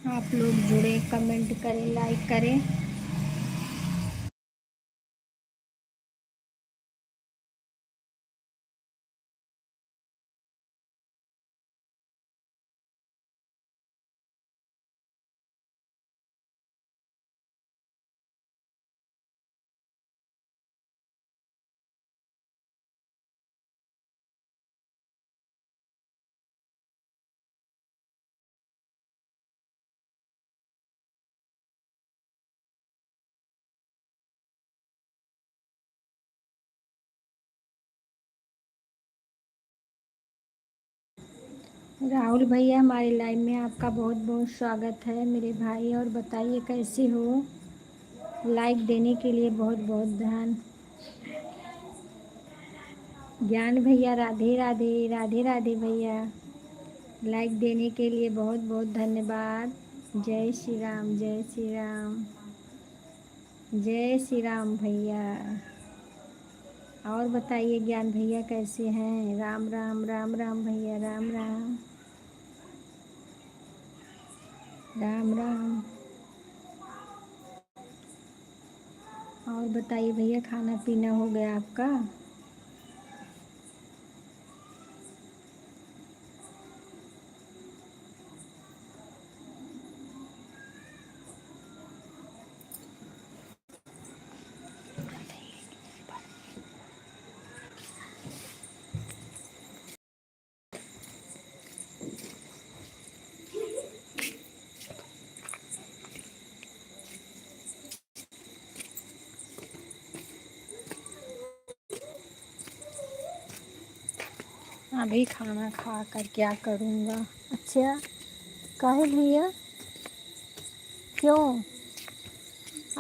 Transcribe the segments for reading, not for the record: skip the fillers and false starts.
आप लोग जुड़े, कमेंट करें, लाइक करें। राहुल भैया, हमारे लाइव में आपका बहुत बहुत स्वागत है मेरे भाई। और बताइए कैसे हो। लाइक देने के लिए बहुत बहुत धन्य। ज्ञान भैया, राधे राधे, राधे राधे भैया। लाइक देने के लिए बहुत बहुत धन्यवाद। जय श्री राम, जय श्री राम, जय श्री राम भैया। और बताइए ज्ञान भैया कैसे हैं। राम राम, राम राम भैया, राम राम, राम राम। और बताइए भैया, खाना पीना हो गया आपका। अभी खाना खा कर क्या करूँगा। अच्छा, काहे भैया, क्यों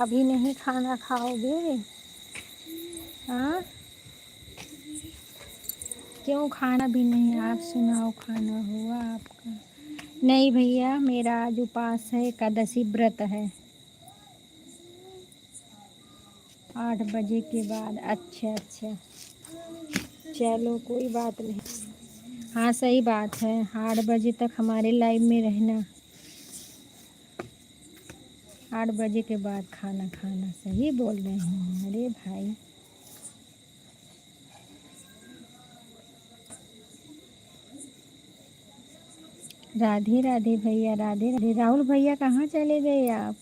अभी नहीं खाना खाओगे। हाँ, क्यों खाना भी नहीं। आप सुनाओ, खाना हुआ आपका। नहीं भैया, मेरा आज उपास है, एकादशी व्रत है। 8 बजे के बाद। अच्छा अच्छा, चलो कोई बात नहीं। हाँ सही बात है, 8 बजे तक हमारे लाइव में रहना। 8 बजे के बाद खाना खाना, सही बोल रहे हैं। अरे भाई, राधे राधे भैया, राधे राधे। राहुल भैया कहाँ चले गए आप।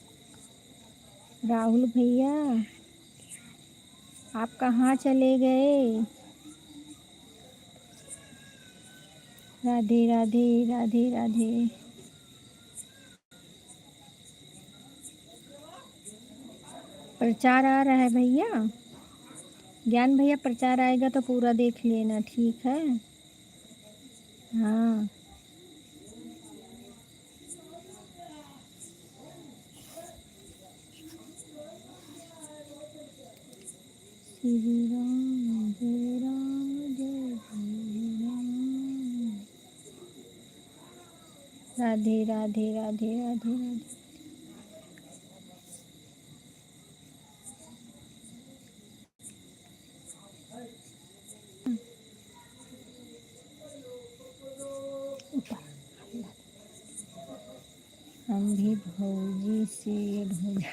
राहुल भैया, आप कहाँ चले गए। राधे राधे, राधे राधे। प्रचार आ रहा है भैया। ज्ञान भैया, प्रचार आएगा तो पूरा देख लेना, ठीक है। हाँ, श्री राम जय राम, जय श्री राम। राधे राधे, राधे राधे, राधे। हम भी भौजी से भौजा।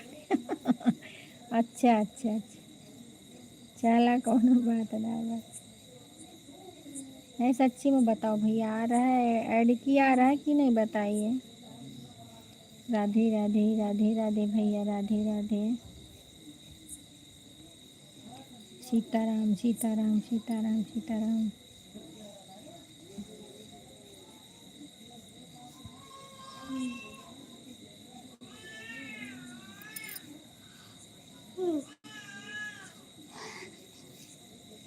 अच्छा अच्छा अच्छा, चला कोनो बात ना बस। नहीं सच्ची में बताओ भैया, आ रहा है ऐड की, आ रहा है कि नहीं बताइए। राधे राधे, राधे राधे भैया, राधे राधे। सीताराम सीताराम, सीताराम सीताराम।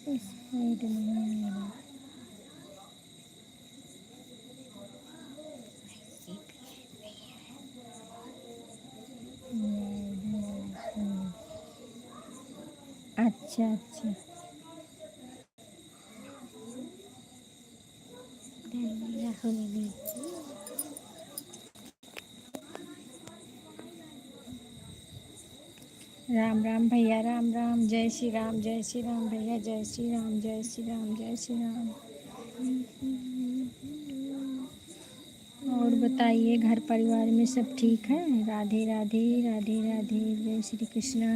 इस साइड में अच्छा अच्छा, राम राम भैया, राम राम। जय श्री राम, जय श्री राम भैया, जय श्री राम, जय श्री राम, जय श्री राम। और बता बताइए घर परिवार में सब ठीक है? राधे राधे राधे राधे, जय श्री कृष्णा।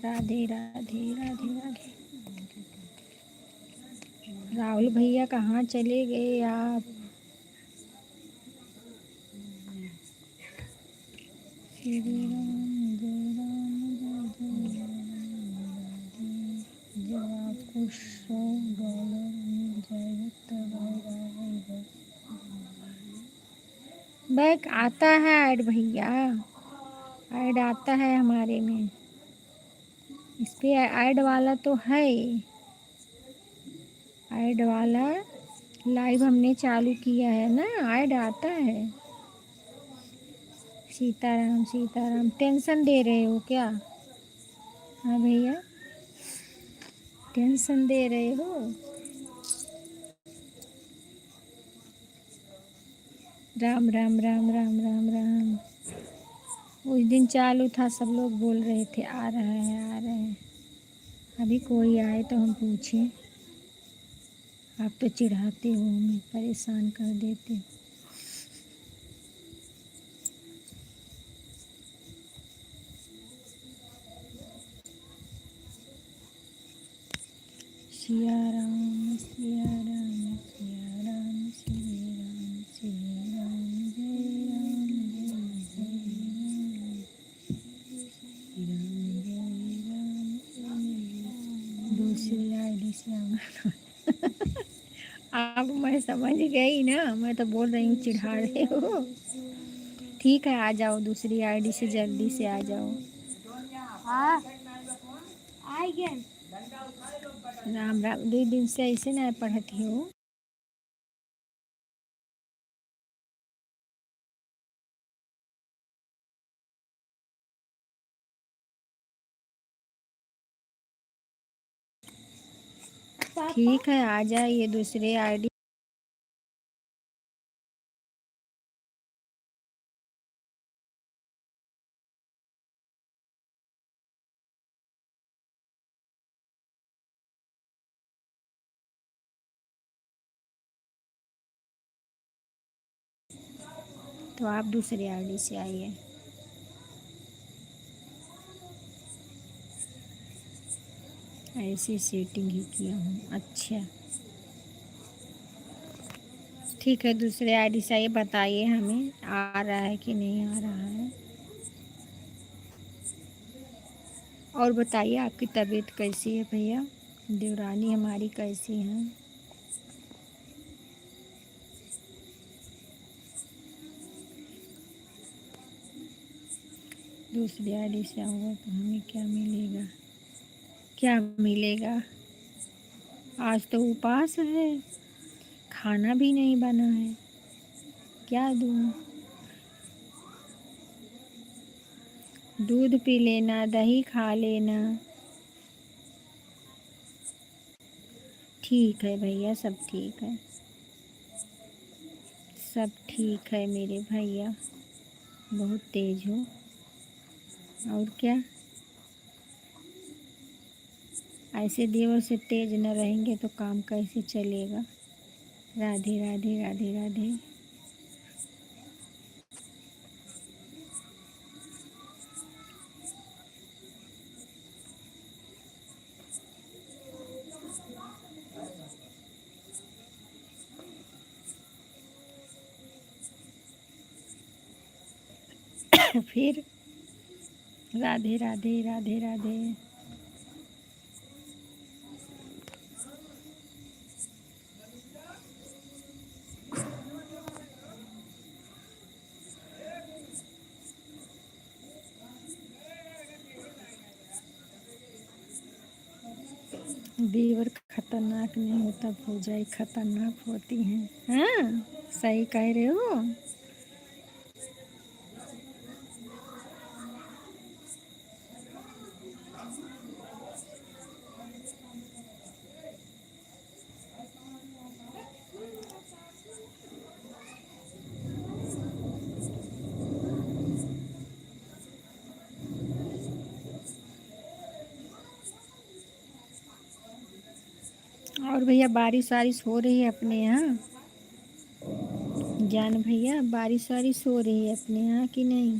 राधे राधे राधे राधे। राहुल भैया कहाँ चले गए आप? श्री राम जय राम जय जय राम। जब आपको $100 मिल जाएगा तब आएगा। बैक आता है ऐड भैया, ऐड आता है हमारे में। इस पे ऐड वाला तो है, ऐड वाला लाइव हमने चालू किया है ना, ऐड आता है। सीताराम सीताराम, टेंशन दे रहे हो क्या? हाँ भैया, टेंशन दे रहे हो? राम राम राम राम राम राम। उस दिन चालू था, सब लोग बोल रहे थे आ रहा है आ रहा है। अभी कोई आए तो हम पूछें? आप तो चिढ़ाते हो, हमें परेशान कर देते हो। सिया राम सिया राम सिया राम श्री राम श्री राम जय राम जय राम जय राम। दूसरी आईडी से आप, मैं समझ गई ना, मैं तो बोल रही हूँ चिढ़ा रहे हो। ठीक है, आ जाओ दूसरी आईडी से, जल्दी से आ जाओ। हाँ आ गया। राम राम, 2 दिन से ऐसे ना पढ़ती हो। ठीक है, आ जाइए दूसरे आईडी। तो आप दूसरे आईडी से आइए। ऐसी सेटिंग ही किया हूँ। अच्छा ठीक है, दूसरे आईडी से आइए, बताइए हमें आ रहा है कि नहीं आ रहा है। और बताइए आपकी तबीयत कैसी है भैया? देवरानी हमारी कैसी हैं? दूसरी आईडी से आऊँगा तो हमें क्या मिलेगा? क्या मिलेगा? आज तो उपवास है, खाना भी नहीं बना है, क्या दूँ? दूध पी लेना, दही खा लेना। ठीक है भैया, सब ठीक है, सब ठीक है मेरे भैया। बहुत तेज हो। और क्या, ऐसे देवर से तेज न रहेंगे तो काम कैसे चलेगा? राधे राधे राधे राधे। फिर राधे राधे राधे राधे। देवर खतरनाक नहीं होता, भौजाई खतरनाक होती हैं। हाँ, सही कह रहे हो। और भैया बारिश वारिश हो रही है अपने यहाँ? जान भैया बारिश वारिश हो रही है अपने यहाँ कि नहीं?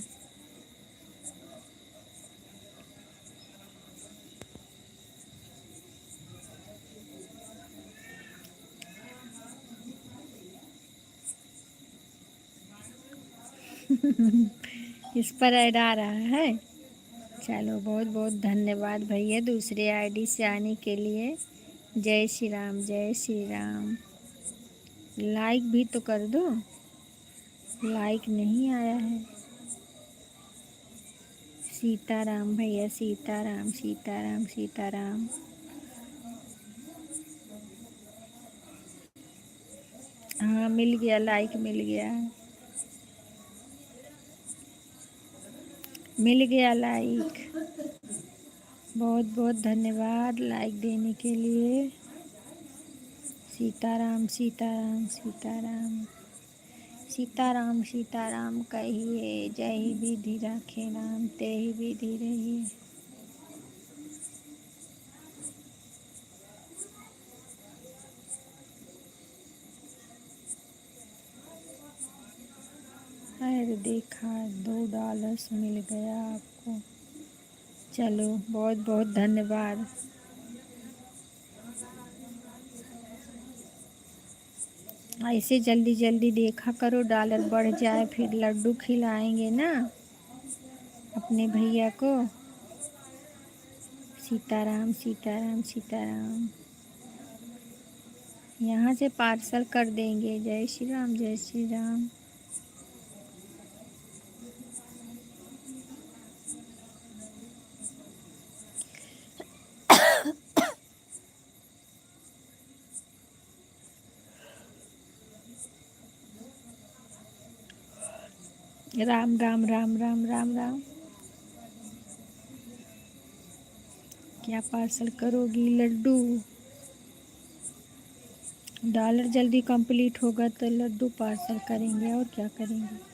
इस पर ऐड आ रहा है। चलो बहुत बहुत धन्यवाद भैया दूसरे आईडी से आने के लिए। जय श्री राम, जय श्री राम। लाइक भी तो कर दो, लाइक नहीं आया है। सीताराम भैया, सीताराम सीताराम सीताराम। हाँ मिल गया, लाइक मिल गया, मिल गया लाइक। बहुत बहुत धन्यवाद लाइक देने के लिए। सीताराम सीताराम सीताराम सीताराम सीताराम कहिए। जय ही विधि राखे राम, ते ही विधि रहिए। अरे देखा, $2 मिल गया आपको। चलो बहुत बहुत धन्यवाद। ऐसे जल्दी जल्दी देखा करो, डॉलर बढ़ जाए फिर लड्डू खिलाएंगे ना अपने भैया को। सीताराम सीताराम सीताराम। यहाँ से पार्सल कर देंगे। जय श्री राम, जय श्री राम। राम राम राम राम राम राम। क्या पार्सल करोगी लड्डू? डॉलर जल्दी कंप्लीट होगा तो लड्डू पार्सल करेंगे, और क्या करेंगे।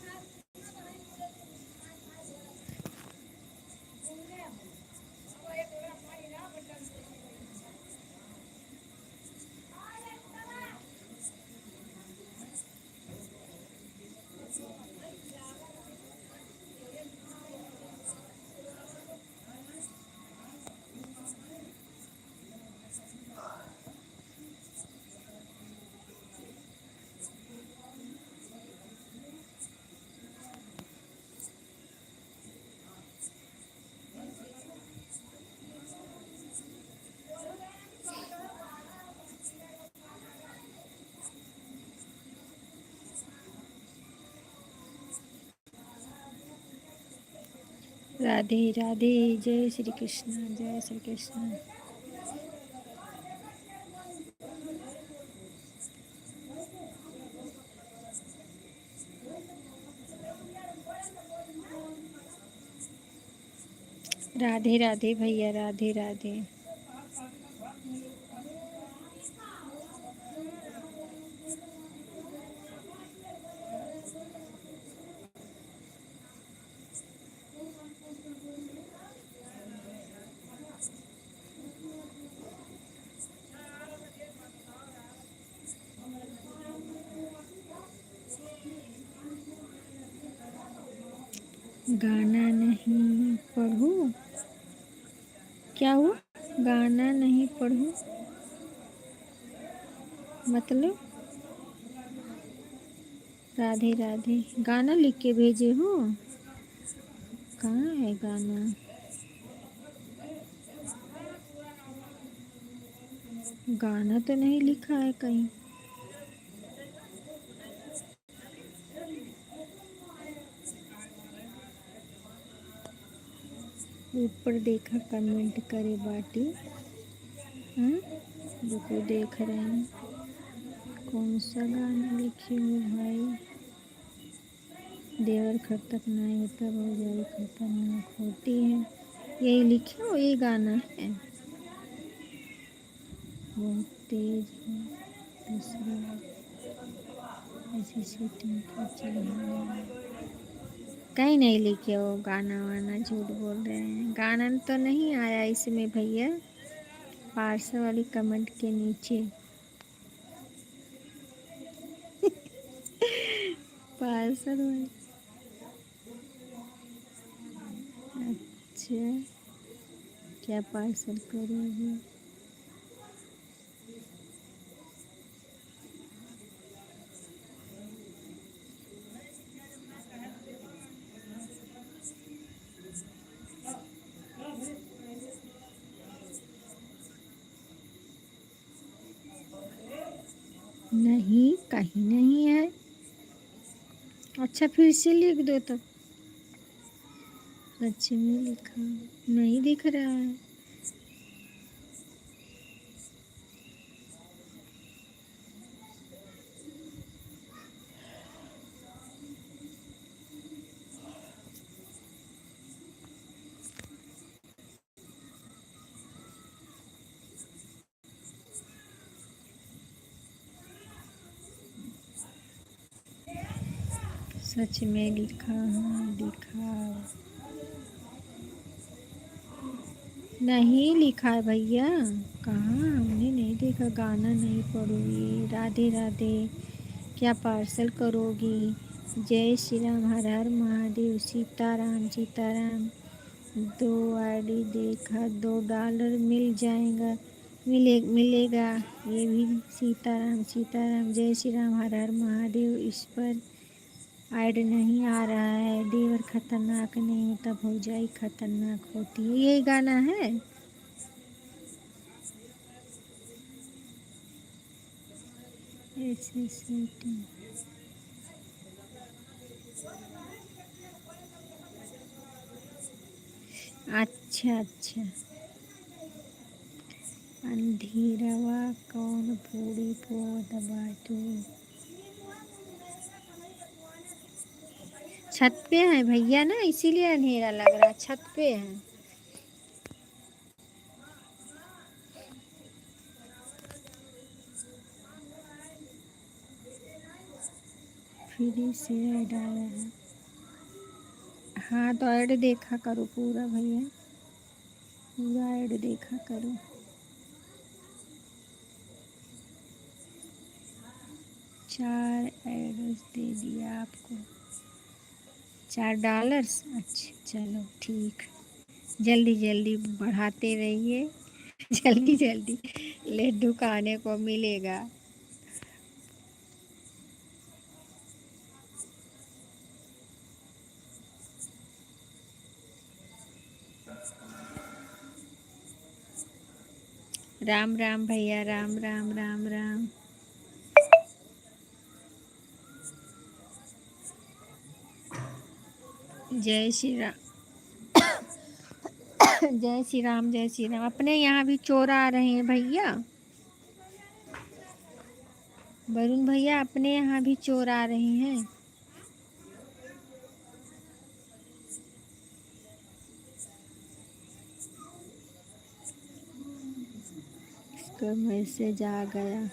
राधे राधे। जय श्री कृष्ण, जय श्री कृष्ण। राधे राधे भैया, राधे राधे। गाना नहीं पढ़ूं? क्या हुआ? गाना नहीं पढ़ूं मतलब? राधे राधे। गाना लिख के भेजे हो? कहाँ है गाना? गाना तो नहीं लिखा है कहीं। ऊपर देखा, कमेंट करे बाटी। हाँ रुको देख रहे हैं। कौन सा गाना लिखी हो भाई? देवर खतरनाक नहीं होता, भौजाई खतरनाक होती है। यही लिखे हो, ये गाना है। बहुत तेज है दूसरा, ऐसी शूटिंग की चाहिए। कहीं नहीं लिखे हो गाना वाना, झूठ बोल रहे हैं। गाना तो नहीं आया इसमें भैया। पार्सल वाली कमेंट के नीचे। पार्सल वाली। अच्छा, क्या पार्सल करोगे? नहीं, कहीं नहीं है। अच्छा, फिर से लिख दो तब। सच में लिखा नहीं दिख रहा है। सच में लिखा है, लिखा नहीं लिखा है भैया। कहाँ, हमने नहीं देखा। गाना नहीं पढ़ोगी? राधे राधे। क्या पार्सल करोगी? जय श्री राम, हर हर महादेव, सीताराम सीताराम। 2 आईडी देखा, $2 मिल जाएगा। मिलेगा। ये भी सीताराम सीताराम, जय श्री राम, हर हर महादेव। इस पर ऐड नहीं आ रहा है। देवर खतरनाक नहीं होता, भौजाई खतरनाक होती है। यही गाना है। ऐसे सेटिंग। अच्छा अच्छा। अंधेरवा कौन पूरी पोद बाटू। छत पे है भैया ना, इसीलिए अंधेरा लग रहा है। छत पे है। फ्री से ऐड आया है। हाँ, तो ऐड देखा करो पूरा भैया, पूरा ऐड देखा करो। 4 एड्स दे दिया आपको। $4। अच्छा चलो ठीक। जल्दी जल्दी बढ़ाते रहिए। जल्दी जल्दी लड्डू खाने को मिलेगा। राम राम भैया, राम राम राम राम। जय श्री राम। जय श्री राम, जय श्री राम। अपने यहाँ भी चोर आ रहे हैं भैया। वरुण भैया, अपने यहाँ भी चोर आ रहे हैं। इसका मैसेज आ गया।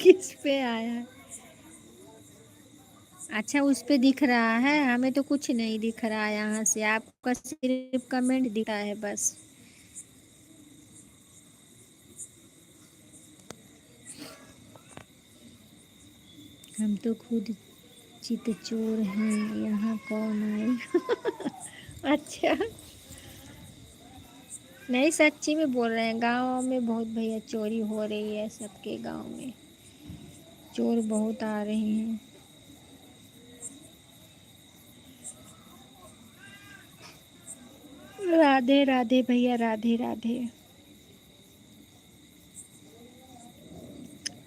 किस पे आया? अच्छा, उस पे दिख रहा है, हमें तो कुछ नहीं दिख रहा है यहाँ से। आपका सिर्फ कमेंट दिखा है बस। हम तो खुद चित चोर हैं, यहाँ कौन आए? अच्छा, नहीं सच्ची में बोल रहे हैं। गांव में बहुत भैया चोरी हो रही है, सबके गांव में चोर बहुत आ रहे हैं। राधे राधे भैया, राधे राधे।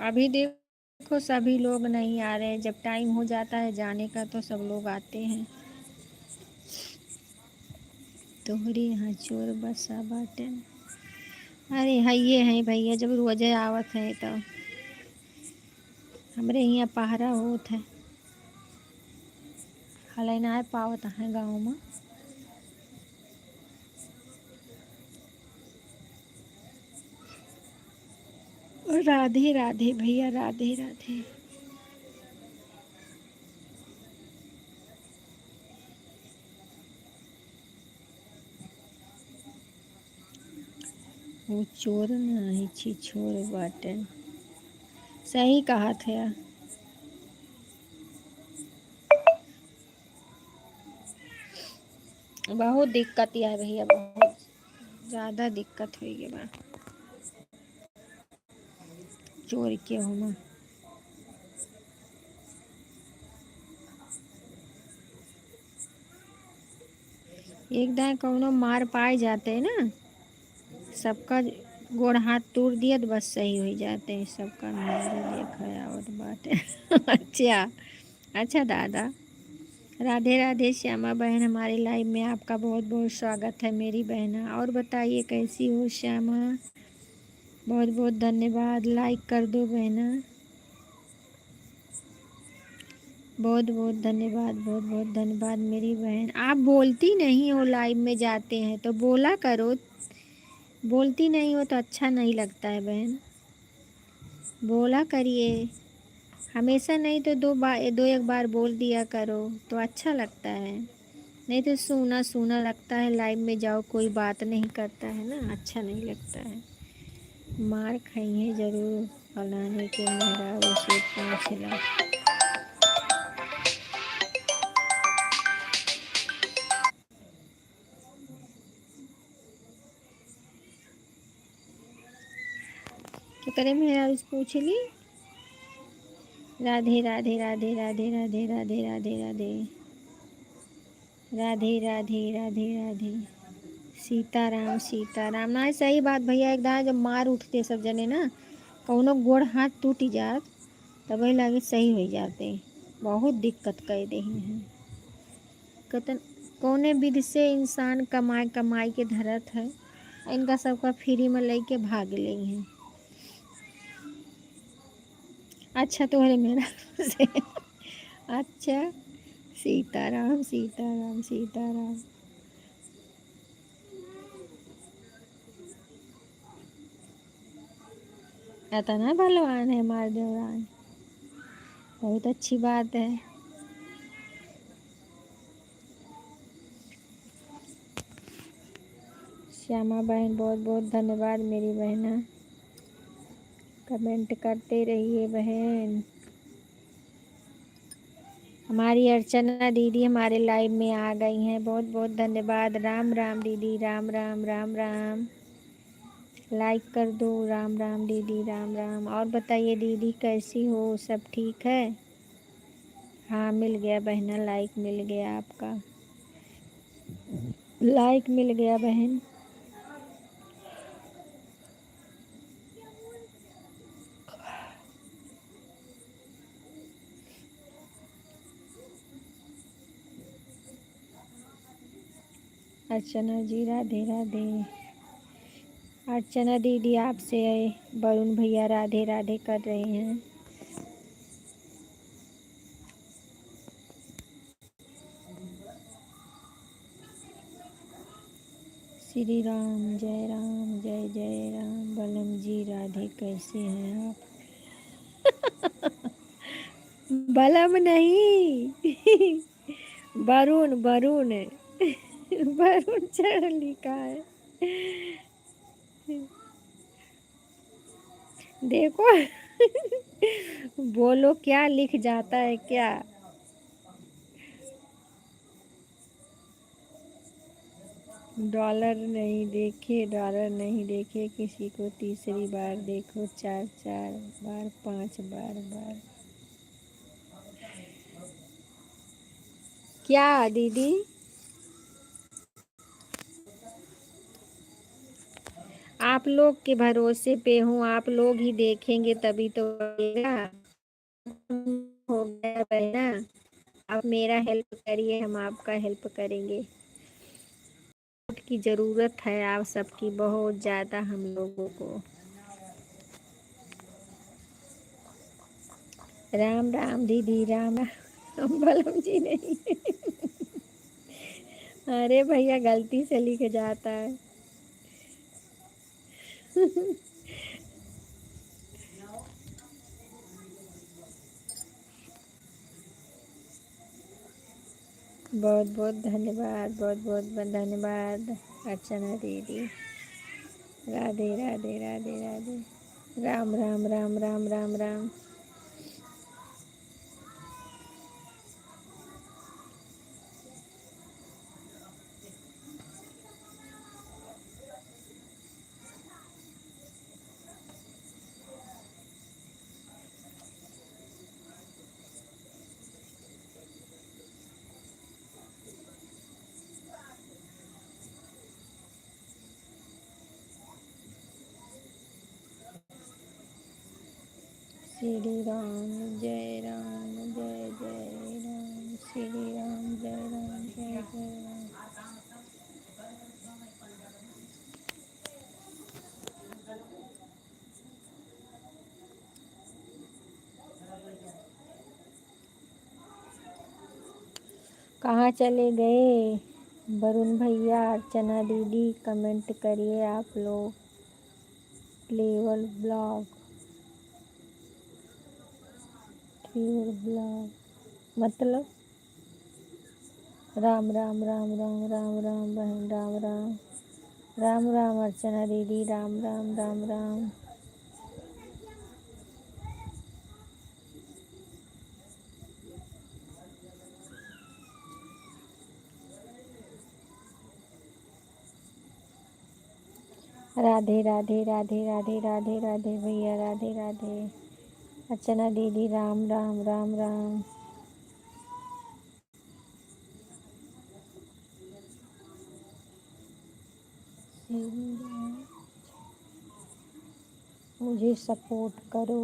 अभी देखो सभी लोग नहीं आ रहे हैं। जब टाइम हो जाता है जाने का तो सब लोग आते हैं। तोहरे यहाँ चोर बसा बाटे। अरे हइये हैं भैया, जब रोजे आवत है तो हमरे यहाँ पहरा होत है। हलै ना पावत है गाँव में। राधे राधे भैया, राधे राधे। वो चोर नहीं छी छोर बाटे। सही कहा था। बहुत दिक्कत है भैया, बहुत ज़्यादा दिक्कत हुई है बा चोर के होना। एक दाएं कौनो मार पाए जाते हैं ना, सबका गोड़ हाथ तोड़ दिया तो बस सही हो जाते हैं सबका। मेरे देखा और बात है। अच्छा अच्छा दादा, राधे राधे श्यामा बहन, हमारे लाइव में आपका बहुत बहुत स्वागत है मेरी बहना। और बताइए कैसी हो श्यामा? बहुत बहुत धन्यवाद, लाइक कर दो बहना। बहुत बहुत धन्यवाद, बहुत बहुत धन्यवाद मेरी बहन। आप बोलती नहीं हो, लाइव में जाते हैं तो बोला करो। बोलती नहीं हो तो अच्छा नहीं लगता है बहन, बोला करिए। हमेशा नहीं तो दो एक बार बोल दिया करो तो अच्छा लगता है। नहीं तो सूना सूना लगता है, लाइव में जाओ कोई बात नहीं करता है ना, अच्छा नहीं लगता है। मार खाइए ज़रूर, फलाने के मेहरारू से पूछ ला। क्या करे मेहरारू से पूछ ली। राधे राधे राधे राधे राधे राधे राधे राधे राधे राधे राधे राधे। सीताराम सीताराम। ना सही बात भैया, एकदम जब मार उठते सब जने ना, कौनो गोड़ हाथ टूट जात तब वही लगे सही हो जाते। बहुत दिक्कत कर दे हैं। कतन कौने विधि से इंसान कमाई कमाई के धरत है, इनका सबका फ्री में लेके भाग ले हैं। अच्छा तुम्हारे मेरा से अच्छा। सीताराम सीताराम सीताराम। इतना बलवान है हमारे देवरान, बहुत अच्छी बात है। श्यामा बहन बहुत बहुत धन्यवाद मेरी बहना, कमेंट करते रहिए बहन। हमारी अर्चना दीदी हमारे लाइव में आ गई हैं, बहुत बहुत धन्यवाद। राम राम दीदी, राम राम राम राम। लाइक कर दो, राम राम दीदी, राम राम। और बताइए दीदी कैसी हो, सब ठीक है? हाँ मिल गया बहना, लाइक मिल गया आपका, लाइक मिल गया बहन। अर्चना जी राधे राधे। अर्चना दीदी आपसे वरुण भैया राधे राधे कर रहे हैं। श्री राम जय जय राम। बलम जी राधे, कैसे हैं आप? बलम नहीं वरुण वरुण वरुण चढ़ लिखा है। देखो बोलो क्या लिख जाता है क्या। डॉलर नहीं देखे, डॉलर नहीं देखे किसी को तीसरी बार देखो, चार चार बार, पांच बार बार। क्या दीदी? आप लोग के भरोसे पे हूँ, आप लोग ही देखेंगे तभी तो बनेगा। हो गया बहना, आप मेरा हेल्प करिए, हम आपका हेल्प करेंगे। की ज़रूरत है आप सबकी बहुत ज़्यादा हम लोगों को। राम राम दीदी, राम राम। बलम जी नहीं अरे भैया गलती से लिख जाता है। बहुत बहुत धन्यवाद, बहुत बहुत धन्यवाद अर्चना दीदी। राधे राधे राधे राधे। राम राम राम राम राम राम। श्री राम जय राम जय जय राम। श्री राम जय राम जय जय राम। कहाँ चले गए वरुण भैया, अर्चना दीदी? कमेंट करिए आप लोग। फ्लेवर ब्लॉग, फ्लेवर ब्लॉग मतलब राम राम राम राम राम राम बहन, राम राम राम राम अर्चना दीदी, राम राम राम राम। राधे राधे राधे राधे राधे राधे भैया, राधे राधे। अर्चना दीदी राम राम राम राम। मुझे सपोर्ट करो।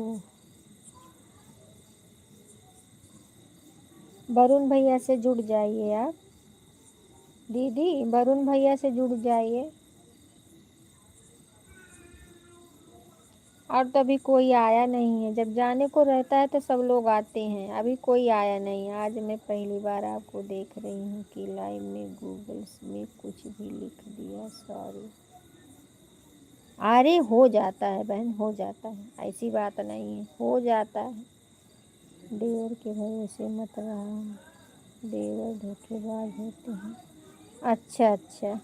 वरुण भैया से जुड़ जाइए आप दीदी, वरुण भैया से जुड़ जाइए। और तो अभी कोई आया नहीं है। जब जाने को रहता है तो सब लोग आते हैं। अभी कोई आया नहीं है। आज मैं पहली बार आपको देख रही हूँ कि लाइव में गूगल में कुछ भी लिख दिया, सॉरी। अरे हो जाता है बहन, हो जाता है, ऐसी बात नहीं है, हो जाता है। देवर के भरोसे मत रहा, देवर धोखेबाज होते हैं। अच्छा अच्छा,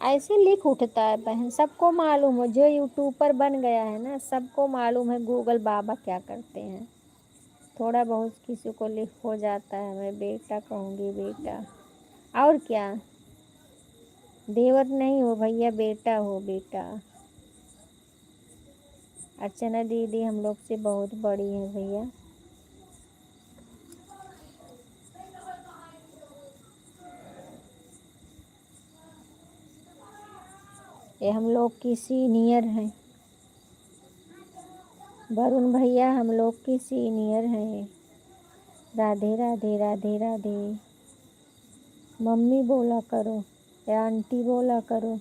ऐसे लिख उठता है बहन, सबको मालूम है। जो यूट्यूबर बन गया है ना, सबको मालूम है गूगल बाबा क्या करते हैं। थोड़ा बहुत किसी को लिख हो जाता है। मैं बेटा कहूँगी, बेटा। और क्या, देवर नहीं हो भैया, बेटा हो, बेटा। अर्चना दीदी हम लोग से बहुत बड़ी है भैया। ये हम लोग की सीनियर हैं। वरुण भैया हम लोग की सीनियर हैं। राधे राधे राधे राधे। मम्मी बोला करो या आंटी बोला करो।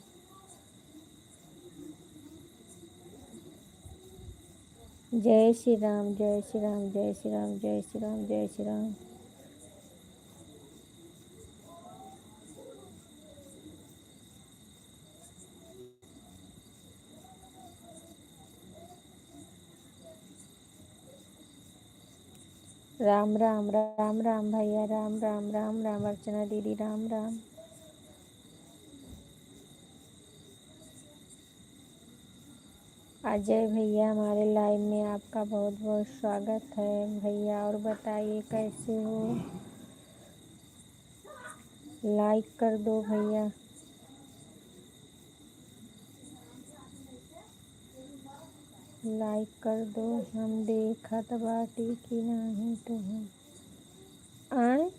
जय श्री राम जय श्री राम जय श्री राम जय श्री राम जय श्री राम। राम राम राम राम भैया, राम राम राम राम अर्चना दीदी, राम राम। अजय भैया हमारे लाइव में आपका बहुत बहुत स्वागत है भैया। और बताइए कैसे हो? लाइक कर दो भैया, लाइक कर दो। हम देखत बाटी की नहीं तो हम आए।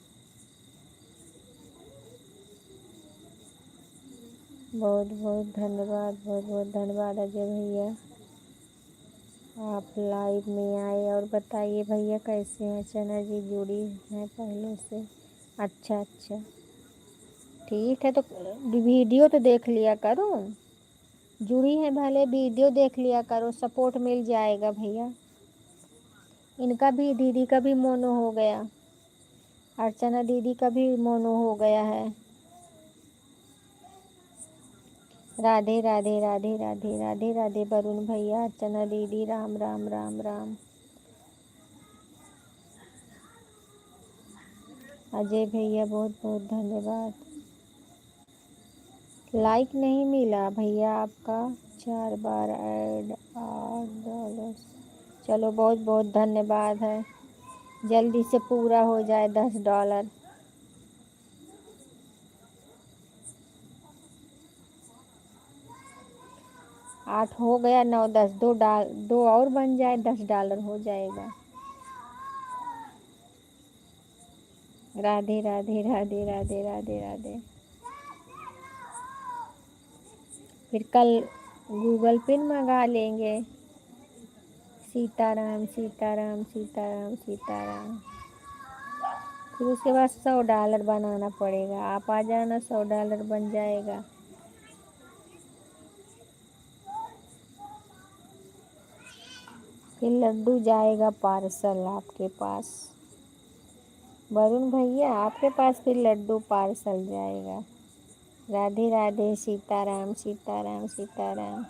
बहुत बहुत धन्यवाद, बहुत बहुत धन्यवाद अजय भैया, आप लाइव में आए। और बताइए भैया कैसे हैं? चना जी जुड़ी हैं पहले से? अच्छा अच्छा, ठीक है। तो वीडियो तो देख लिया करो, जुड़ी है भले, वीडियो देख लिया करो, सपोर्ट मिल जाएगा भैया। इनका भी, दीदी का भी मोनो हो गया, अर्चना दीदी का भी मोनो हो गया है। राधे राधे राधे राधे राधे राधे वरुण भैया, अर्चना दीदी, राम राम राम राम। अजय भैया बहुत बहुत धन्यवाद। लाइक नहीं मिला भैया आपका। 4 बार ऐड $8। चलो बहुत बहुत धन्यवाद है। जल्दी से पूरा हो जाए $10। 8 हो गया, 9 10, दो और बन जाए $10 हो जाएगा। राधे राधे राधे राधे राधे राधे। फिर कल गूगल पे मंगा लेंगे। सीताराम सीताराम सीताराम सीताराम। फिर उसके बाद $100 बनाना पड़ेगा। आप आ जाना, $100 बन जाएगा। फिर लड्डू जाएगा पार्सल आपके पास। वरुण भैया आपके पास फिर लड्डू पार्सल जाएगा। राधे राधे सीताराम सीताराम सीताराम।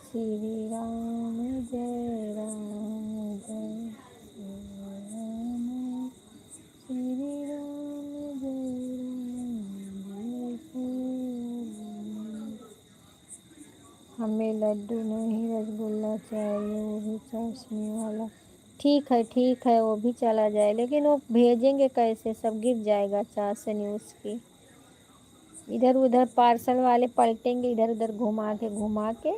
श्री राम जय राम जय राम। श्री राम जय राम जय राम। हमें लड्डू नहीं रसगुल्ला चाहिए, वो भी चाशनी वाला। ठीक है, वो भी चला जाए, लेकिन वो भेजेंगे कैसे? सब गिर जाएगा चाशनी उसकी। इधर उधर पार्सल वाले पलटेंगे, इधर उधर घुमा के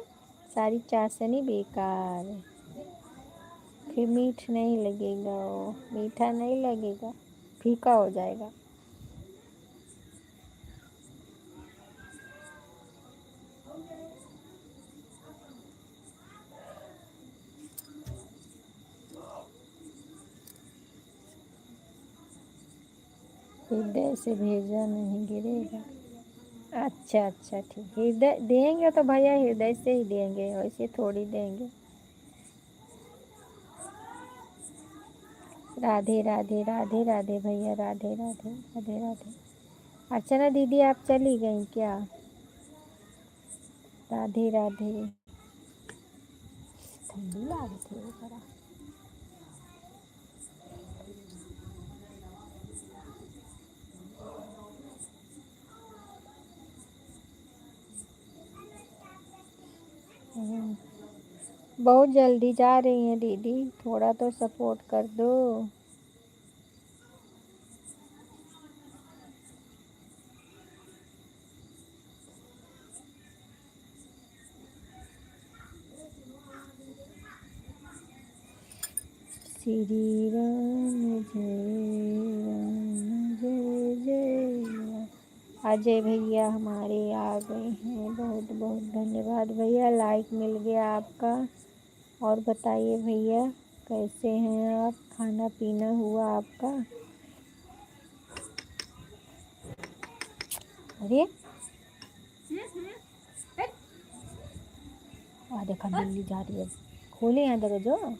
सारी चाशनी बेकार। फिर मीठ नहीं लगेगा, वो मीठा नहीं लगेगा, फीका हो जाएगा। हृदय से भेजा नहीं गिरेगा। अच्छा अच्छा ठीक, हृदय देंगे तो भैया हृदय से ही देंगे, वैसे थोड़ी देंगे। राधे राधे राधे राधे भैया, राधे राधे राधे राधे। अर्चना दीदी आप चली गई क्या? राधे राधे। ठंडी लागत है बड़ा। बहुत जल्दी जा रही हैं दीदी, थोड़ा तो सपोर्ट कर दो। श्री राम जय जय राम। अजय भैया हमारे आ गए हैं, बहुत बहुत धन्यवाद भैया। लाइक मिल गया आपका। और बताइए भैया कैसे हैं आप? खाना पीना हुआ आपका? अरे देखा बिल्ली जा रही है, खोले यहाँ दरवाजा।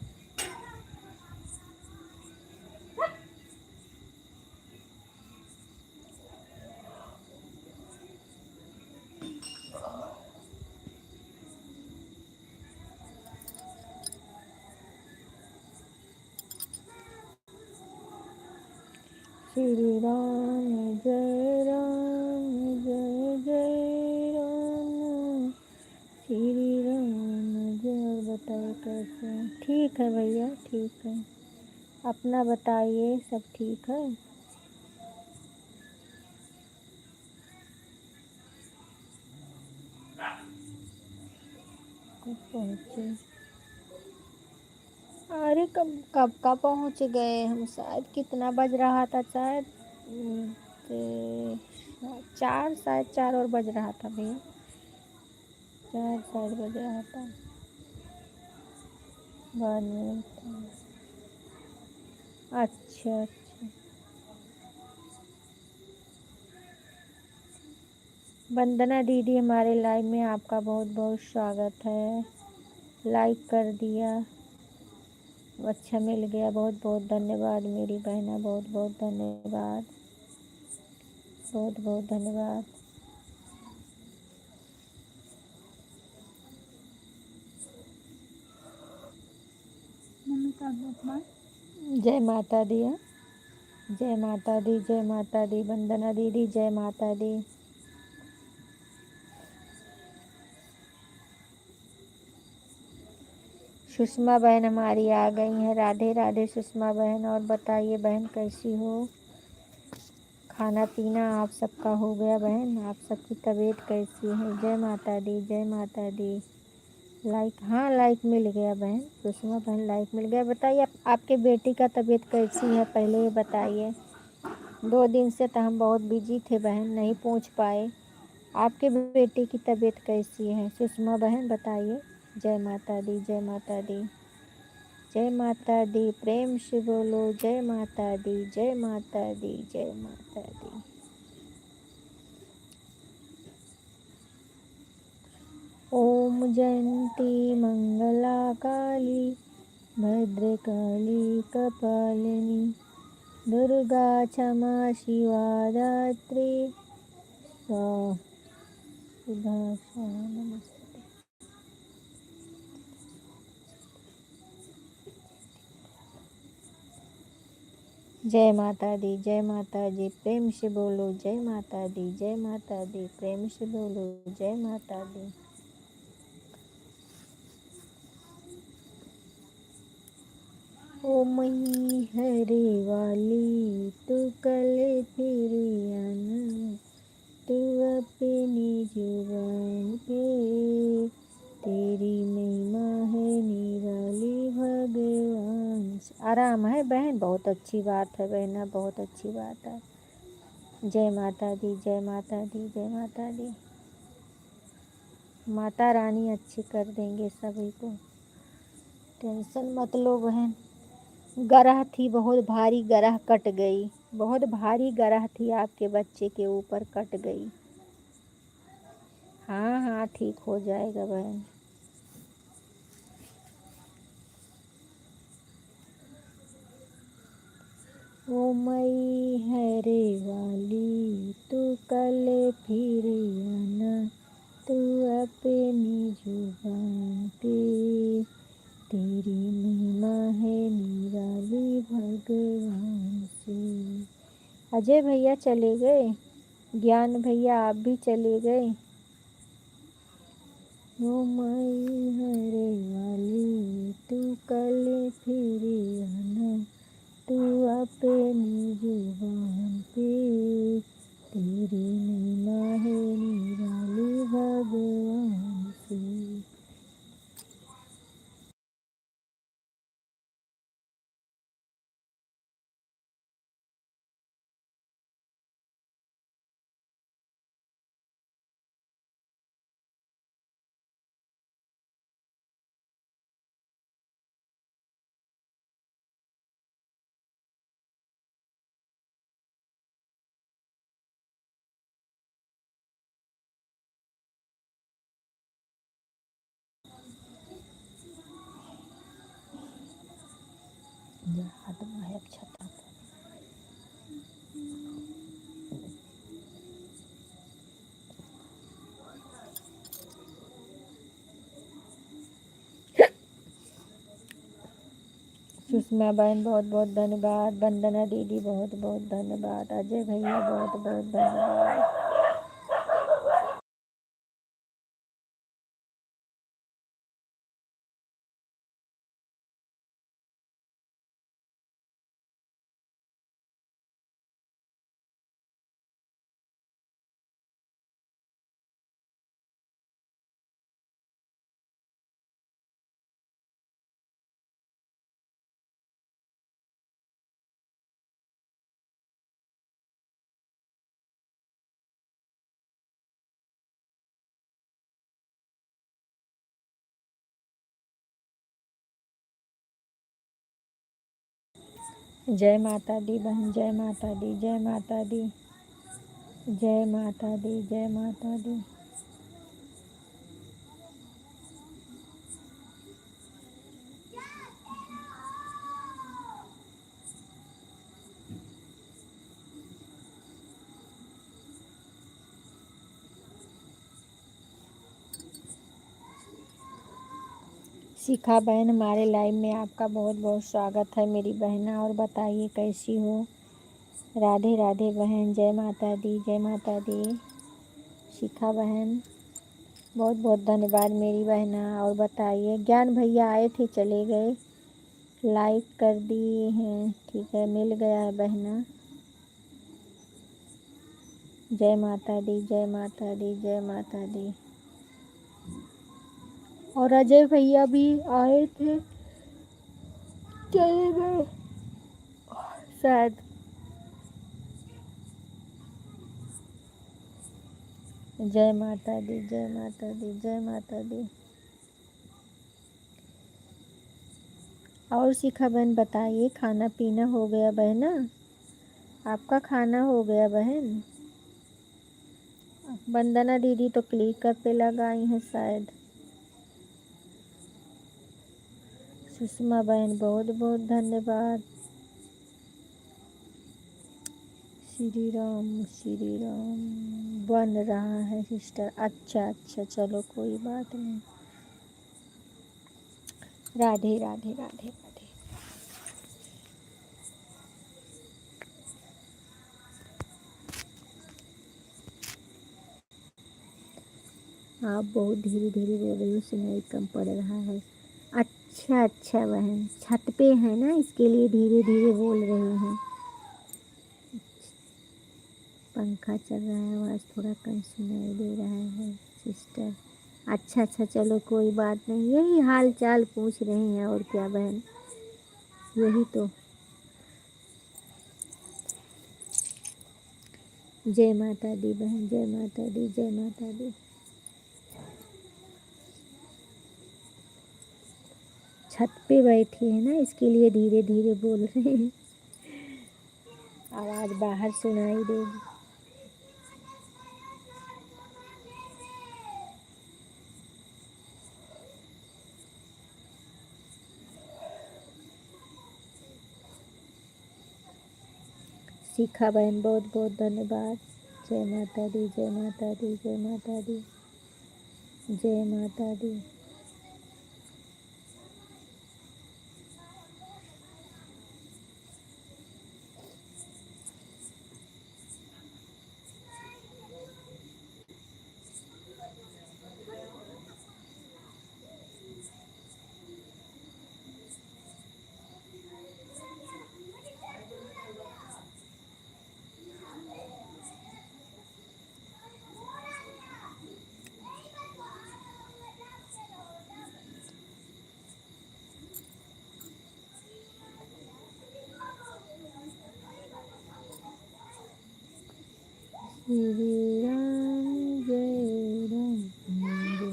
श्री राम जय राम जय जय राम। श्री राम जय। बताइए कैसे हैं? ठीक है भैया, ठीक है। अपना बताइए, सब ठीक है? कब पहुँचे? अरे कब कब का पहुँच गए हम, शायद कितना बज रहा था, शायद 4, शायद 4 और बज रहा था भैया। 4 शायद बज रहा था। बाद में अच्छा अच्छा। वंदना दीदी हमारे लाइव में आपका बहुत बहुत स्वागत है। लाइक कर दिया, अच्छा मिल गया, बहुत बहुत धन्यवाद मेरी बहना, बहुत बहुत धन्यवाद, बहुत बहुत धन्यवाद। जय माता दी। जय माता दी, जय माता दी। वंदना दीदी जय माता दी। सुषमा बहन हमारी आ गई हैं। राधे राधे सुषमा बहन। और बताइए बहन कैसी हो? खाना पीना आप सबका हो गया बहन? आप सबकी तबीयत कैसी है? जय माता दी, जय माता दी। लाइक, हाँ लाइक मिल गया बहन। सुषमा बहन लाइक मिल गया। बताइए आपके बेटी का तबीयत कैसी है, पहले ये बताइए। 2 दिन से तो हम बहुत बिजी थे बहन, नहीं पहुंच पाए। आपके बेटी की तबीयत कैसी है सुषमा बहन, बताइए। जय माता दी, जय माता दी। जय माता दी। प्रेम से बोलो जय माता दी, जय माता दी, जय माता दी। ओम जयंती मंगला काली भद्रकाली कपालिनी दुर्गा क्षमा शिवा दात्री स्वाहा नमस्ते। जय माता दी, जय माता दी। प्रेम से बोलो जय माता दी, जय माता दी। प्रेम से बोलो जय माता दी। ओ मई हरे वाली तू कल फिर आना, तू अपनी जुबान पे तेरी महिमा है निराली भगवान। आराम है बहन, बहुत अच्छी बात है बहना, बहुत अच्छी बात है। जय माता दी, जय माता दी, जय माता दी। माता रानी अच्छी कर देंगे सभी को, टेंशन मत लो बहन। गरह थी बहुत भारी, गरह कट गई। बहुत भारी गरह थी आपके बच्चे के ऊपर, कट गई। हाँ हाँ ठीक हो जाएगा बहन। ओ मई हरे वाली तू कल फिर आना, तू अपनी जुबान पे तेरी महिमा है निराली भगवान से। अजय भैया चले गए, ज्ञान भैया आप भी चले गए। ओ मई हरे वाली तू कल फिर आना, तू अपनी जुबान पे तेरी महिमा है निराली भगवान से। सुषमा बहन बहुत बहुत धन्यवाद। वंदना दीदी बहुत बहुत धन्यवाद। अजय भैया बहुत बहुत धन्यवाद। जय माता दी बहन, जय माता दी, जय माता दी। जय माता दी, जय माता दी। शिखा बहन, हमारे लाइव में आपका बहुत बहुत स्वागत है मेरी बहना। और बताइए कैसी हो? राधे राधे बहन, जय माता दी, जय माता दी। शिखा बहन बहुत बहुत धन्यवाद मेरी बहना। और बताइए, ज्ञान भैया आए थे चले गए, लाइक कर दिए हैं, ठीक है, मिल गया है बहना। जय माता दी, जय माता दी, जय माता दी। और अजय भैया भी आए थे चले गए शायद। जय माता दी, जय माता दी, जय माता दी। और शिखा बहन बताइए, खाना पीना हो गया बहना? आपका खाना हो गया बहन? वंदना दीदी तो क्लिकर पे लगाई हैं शायद। सुषमा बहन बहुत बहुत धन्यवाद। श्री राम बन रहा है सिस्टर। अच्छा अच्छा, चलो कोई बात नहीं। राधे राधे राधे राधे। आप बहुत धीरे धीरे बोल रही हो, सुनाई कम पड़ रहा है। अच्छा अच्छा बहन, छत पे है ना, इसके लिए धीरे धीरे बोल रहे हैं। पंखा चल रहा है, आवाज़ थोड़ा कम सुनाई दे रहा है सिस्टर। अच्छा अच्छा, चलो कोई बात नहीं, यही हाल चाल पूछ रहे हैं और क्या बहन, यही तो। जय माता दी बहन, जय माता दी, जय माता दी। छत पे बैठी है ना, इसके लिए धीरे धीरे बोल रहे हैं, आवाज़ बाहर सुनाई देगी। शिखा बहन बहुत बहुत धन्यवाद। जय माता दी, जय माता दी, जय माता दी, जय माता दी। श्री राम जय राम, जय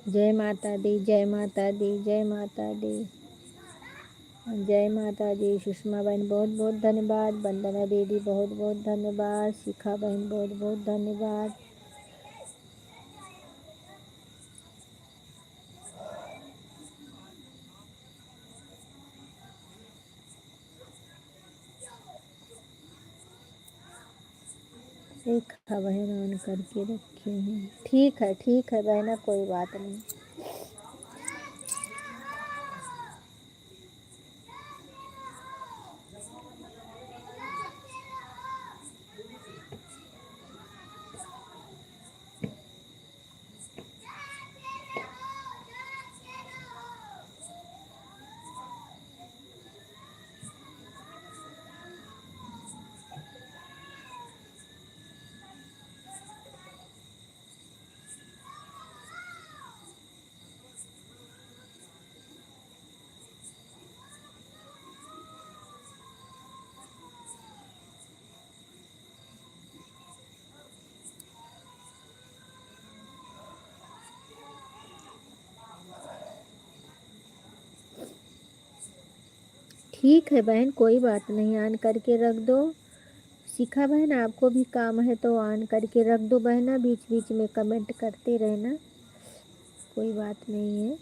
जय माता दी, जय माता दी, जय माता दी, जय माता दी। सुषमा बहन बहुत बहुत धन्यवाद। वंदना दीदी बहुत बहुत धन्यवाद। शिखा बहन बहुत बहुत धन्यवाद। एक बहन ऑन करके रखे हैं, ठीक है बहना, कोई बात नहीं। ठीक है बहन, कोई बात नहीं, ऑन करके रख दो। शिखा बहन आपको भी काम है तो ऑन करके रख दो बहना, बीच बीच में कमेंट करते रहना, कोई बात नहीं है।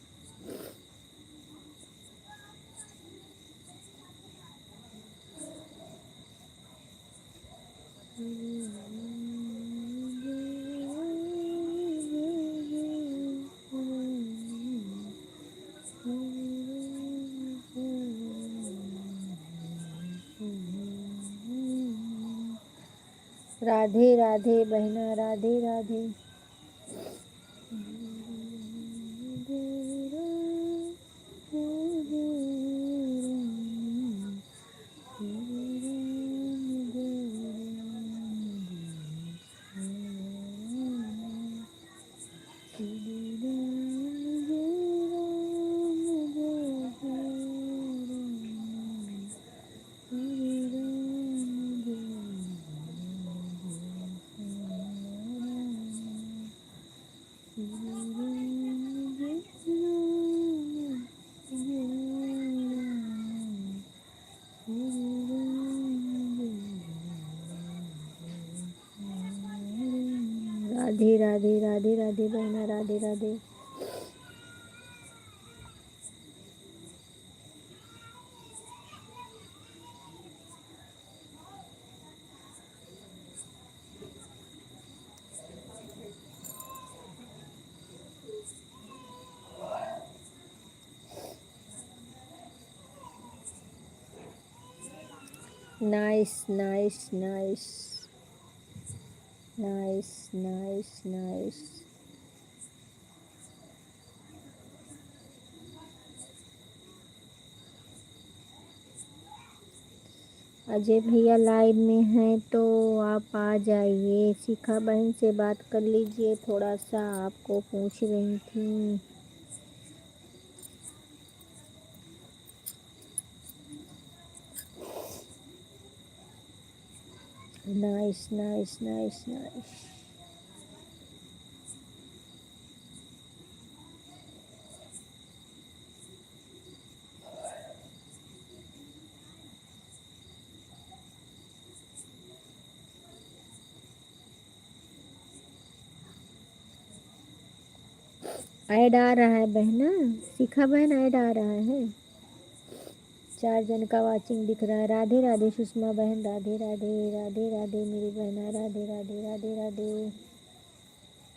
राधे राधे बहना, राधे राधे। राधे राधे राधे राधे बहना, Radhe Radhe. Nice nice nice nice nice nice. Ajay भैया लाइव में हैं तो आप आ जाइए, शिखा बहन से बात कर लीजिए, थोड़ा सा आपको पूछ रही थी। Nice nice nice nice. Ad आ रहा है बहना, शिखा बहन ऐड आ रहा है। 4 जन का वाचिंग दिख रहा है। राधे राधे सुषमा बहन, राधे राधे राधे राधे मेरी बहना, राधे राधे राधे राधे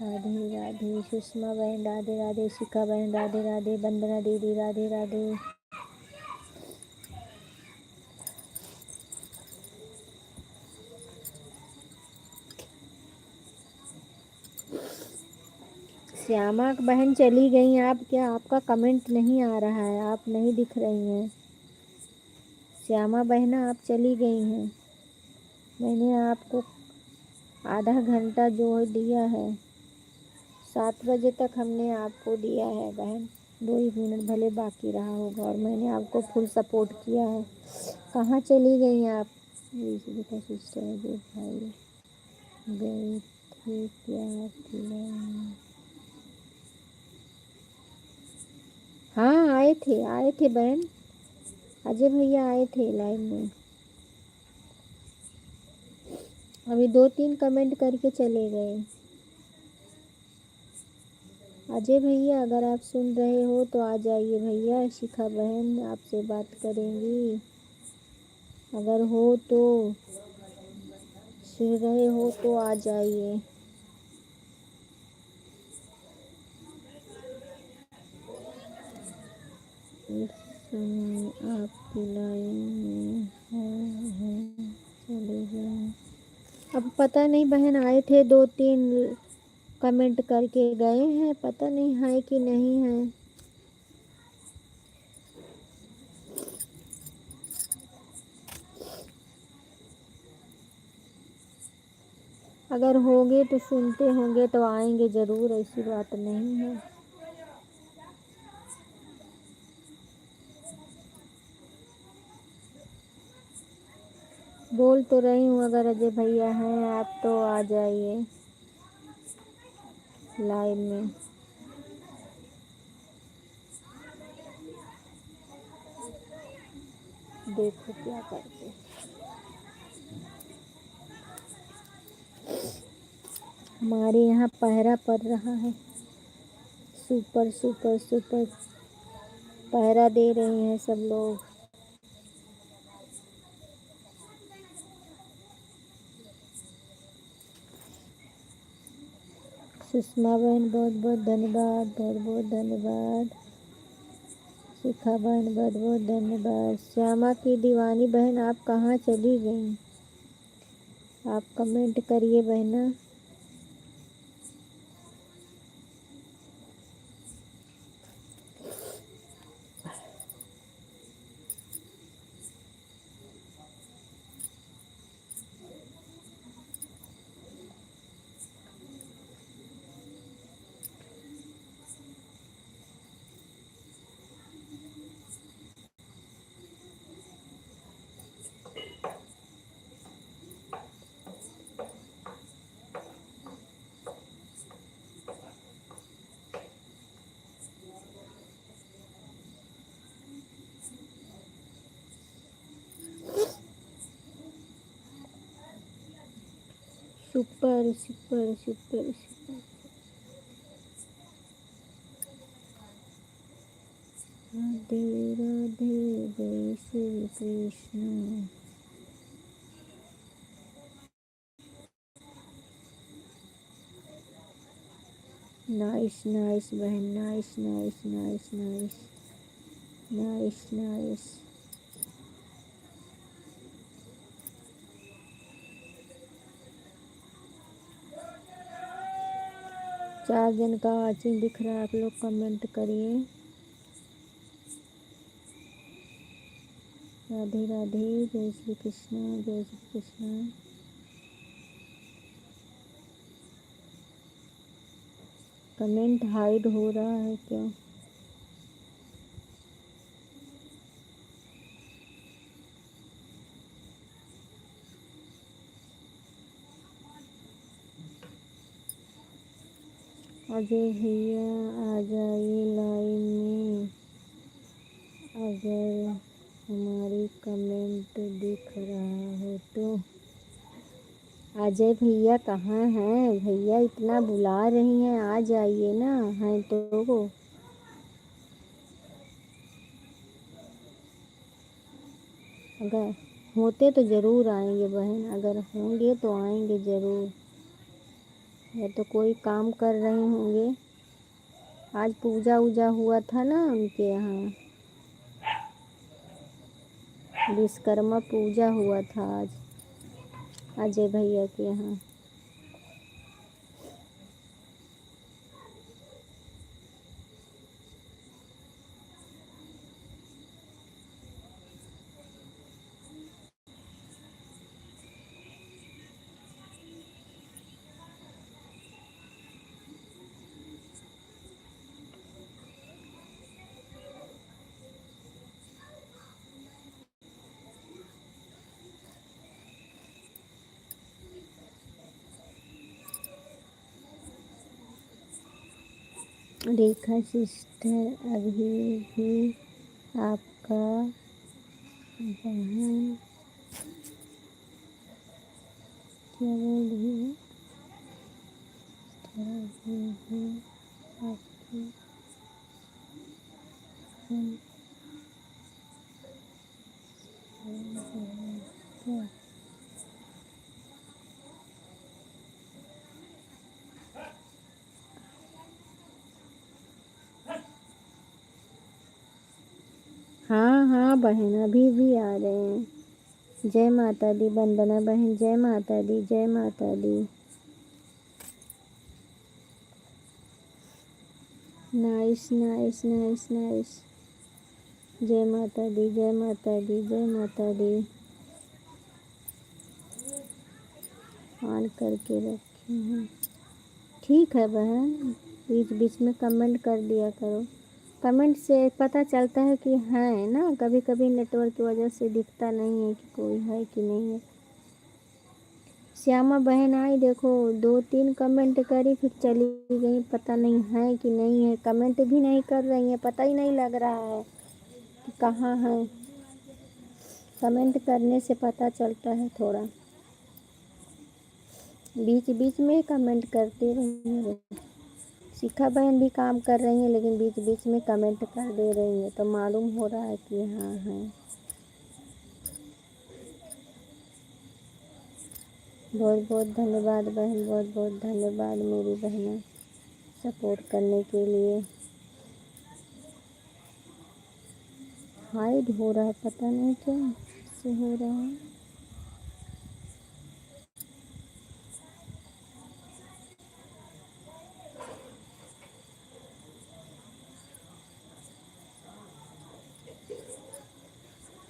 राधे राधे सुषमा बहन, राधे राधे शिखा बहन, राधे राधे वंदना दीदी, राधे राधे। श्यामा बहन चली गई आप क्या? आपका कमेंट नहीं आ रहा है, आप नहीं दिख रही हैं। श्यामा बहना आप चली गई हैं। मैंने आपको आधा घंटा जो दिया है, 7 बजे तक हमने आपको दिया है बहन। 2 मिनट भले बाकी रहा होगा और मैंने आपको फुल सपोर्ट किया है। कहाँ चली गई आप? बेटा सिस्टर जो भाई गए थे क्या खिलाने? हाँ आए थे बहन, अजय भैया आए थे लाइव में। अभी 2-3 कमेंट करके चले गए। अजय भैया अगर आप सुन रहे हो तो आ जाइए भैया, शिखा बहन आपसे बात करेंगी। अगर हो तो सुन रहे हो तो आ जाइए। इस समय आपकी लाइन में है चले गए। अब पता नहीं बहन, आए थे 2-3 कमेंट करके गए हैं, पता नहीं है कि नहीं है। अगर होंगे तो सुनते होंगे तो आएंगे ज़रूर, ऐसी बात नहीं है। बोल तो रही हूँ, अगर अजय भैया हैं आप तो आ जाइए लाइव में। देखो क्या करते। हमारे यहाँ पहरा पड़ रहा है, सुपर सुपर सुपर पहरा दे रहे हैं सब लोग। सुषमा बहन बहुत बहुत धन्यवाद, बहुत बहुत धन्यवाद। शिखा बहन बहुत बहुत धन्यवाद। श्यामा की दीवानी बहन आप कहाँ चली गई? आप कमेंट करिए बहना। Super super super super. Radhe Radhe जय श्री कृष्ण। नाइस नाइस बहन, nice nice nice nice nice nice. 4 दिन का वाचिंग दिख रहा है, आप लोग कमेंट करिए। राधे राधे जय श्री कृष्ण, जय श्री कृष्ण। कमेंट हाइड हो रहा है क्या? अजय भैया आ जाइए लाइन में, अगर हमारी कमेंट दिख रहा है तो। अजय भैया कहाँ हैं? भैया इतना बुला रही हैं, आ जाइए ना, हैं तो। अगर होते तो ज़रूर आएंगे बहन, अगर होंगे तो आएंगे ज़रूर, या तो कोई काम कर रहे होंगे। आज पूजा वूजा हुआ था ना उनके यहाँ, विश्वकर्मा पूजा हुआ था आज अजय भैया के यहाँ। रेखा सिस्टर अभी भी आपका बहन क्या बोल रही है? अभी भी आपकी बहन क्या? हाँ हाँ बहन, अभी भी आ रहे हैं। जय माता दी वंदना बहन, जय माता दी, जय माता दी। Nice nice nice nice. जय माता दी, जय माता दी, जय माता दी। ऑन करके रखी हूँ। ठीक है बहन, बीच बीच में कमेंट कर दिया करो। कमेंट से पता चलता है कि है ना, कभी कभी नेटवर्क की वजह से दिखता नहीं है कि कोई है कि नहीं है। श्यामा बहन आई, देखो 2-3 कमेंट करी फिर चली गई, पता नहीं है कि नहीं है। कमेंट भी नहीं कर रही है, पता ही नहीं लग रहा है कि कहाँ है। कमेंट करने से पता चलता है थोड़ा। बीच बीच में कमेंट करते रहिए। शिखा बहन भी काम कर रही हैं, लेकिन बीच बीच में कमेंट कर दे रही है, तो मालूम हो रहा है कि हाँ है। बहुत बहुत धन्यवाद बहन, बहुत बहुत धन्यवाद मेरी बहनें। सपोर्ट करने के लिए। हाइड हो रहा है, पता नहीं क्या से हो रहा है।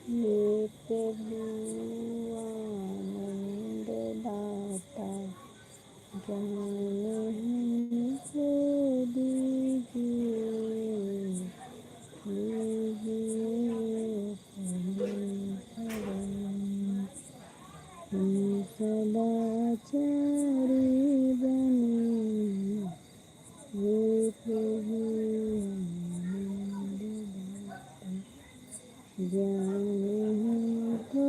ये प्रभु आनंद दाता जाने हमको दीजिए, लीजिए हम सदाचारी बने, ये प्रभु जाने हमको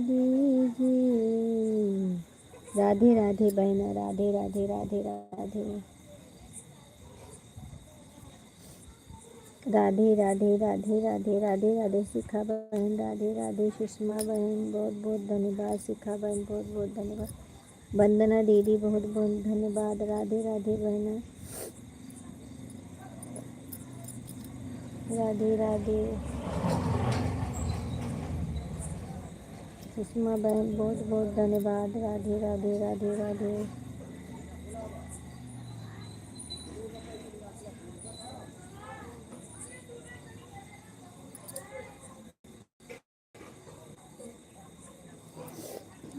दीजिए। राधे राधे बहना, राधे राधे राधे राधे राधे राधे राधे राधे राधे राधे शिखा बहन, राधे राधे सुषमा बहन, बहुत बहुत धन्यवाद। शिखा बहन बहुत बहुत धन्यवाद। वंदना दीदी बहुत बहुत धन्यवाद। राधे राधे बहना, राधे राधे। सुषमा बहन बहुत बहुत धन्यवाद। राधे राधे राधे राधे।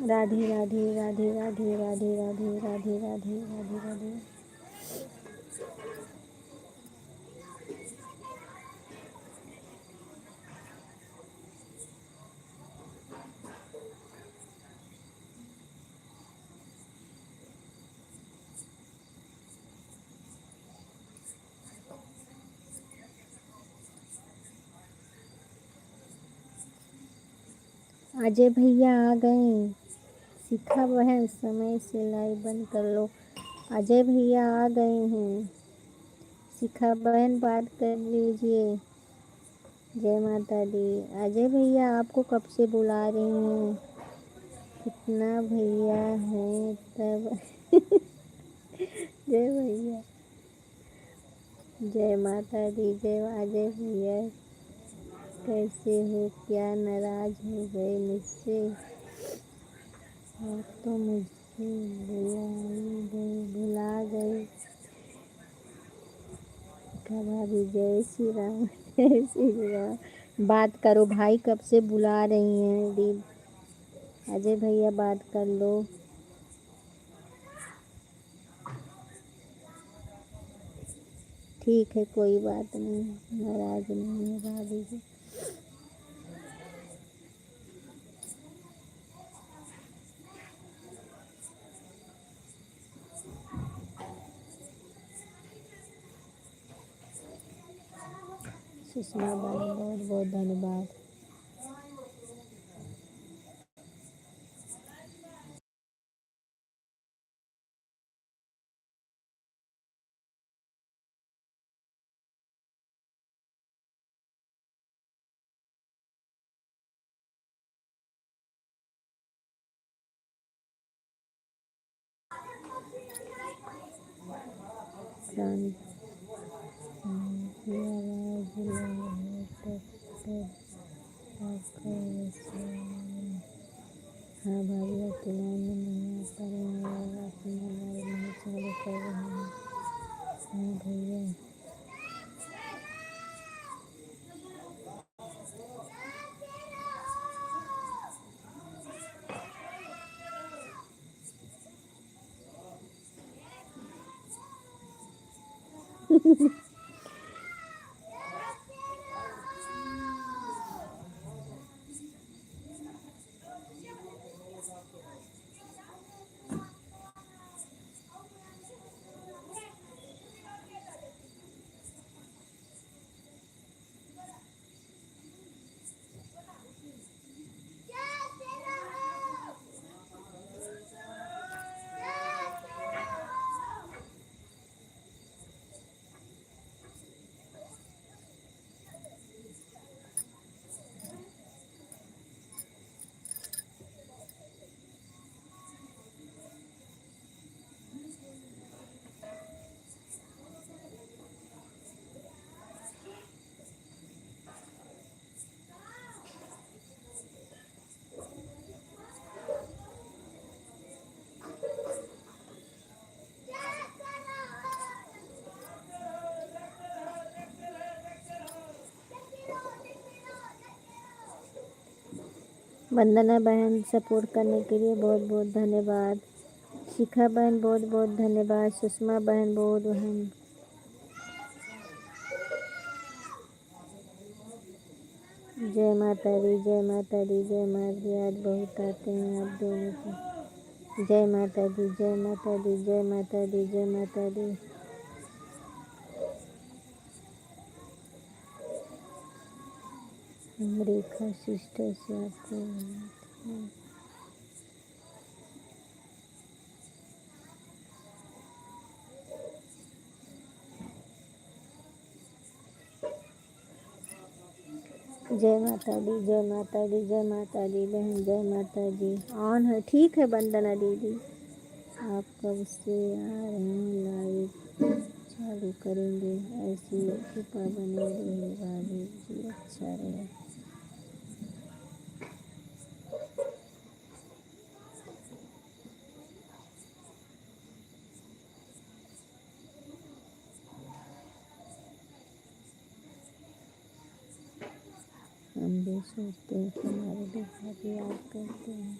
राधे राधे राधे राधे राधे राधे राधे राधे राधे राधे। अजय भैया आ गए। शिखा बहन समय से लाइव बंद कर लो। अजय भैया आ गए हैं। शिखा बहन बात कर लीजिए। जय माता दी। अजय भैया आपको कब से बुला रही हूँ, कितना भैया है तब। जय भैया, जय माता दी। जय अजय भैया, कैसे हो? क्या नाराज हो गए मुझसे? आप तो मुझसे भुला गए। भाभी जय श्री राम, जय श्री राम। बात करो भाई, कब से बुला रही हैं दीदी। अजय भैया बात कर लो। ठीक है, कोई बात नहीं, नाराज नहीं है भाभी जी। सुषमा बहन बहुत बहुत धन्यवाद। हाँ भाभी, अकेला में नहीं आ पा रहे हैं, अपने हमारे नहीं चालू कर रहे हैं। हाँ भैया, वंदना बहन सपोर्ट करने के लिए बहुत बहुत धन्यवाद। शिखा बहन बहुत बहुत धन्यवाद। सुषमा बहन बहुत बहन। जय माता दी, जय माता दी, जय माता दी। आज बहुत आते हैं आप दोनों को। जय माता दी, जय माता दी, जय माता दी, जय माता दी। रेखा सिस्टर से आपको जय माता दी, जय माता दी, जय माता दी बहन, जय माता दी। ऑन है, ठीक है वंदना दीदी। आप कब से आ रहे हैं लाइव चालू करेंगे? ऐसी कृपा बने रहे भाभी जी, अच्छा रहे। हम भी सोचते हैं कि हमारे भी भाभी याद करते हैं।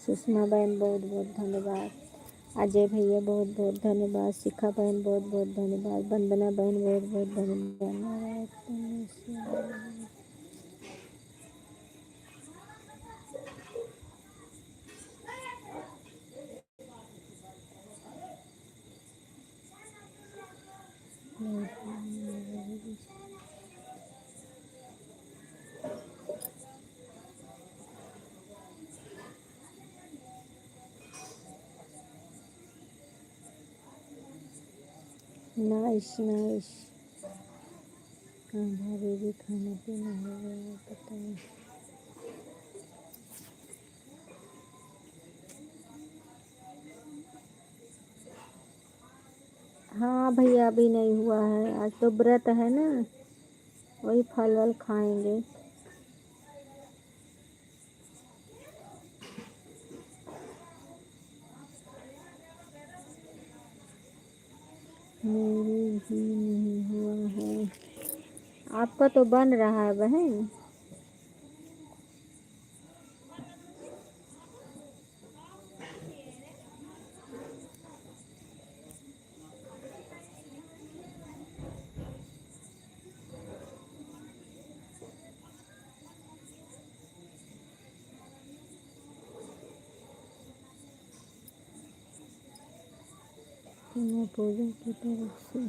सुषमा बहन बहुत बहुत धन्यवाद। अजय भैया बहुत बहुत धन्यवाद। शिखा बहन बहुत बहुत धन्यवाद। वंदना बहन बहुत बहुत धन्यवाद। Nice nice. हाँ भाभी भी खाना पीना हो गया बताइए। हाँ भैया अभी नहीं हुआ है, आज तो व्रत है ना, वही फल वल खाएंगे। मेरी भी नहीं हुआ है। आपका तो बन रहा है बहन। मैं पूजा की तरफ से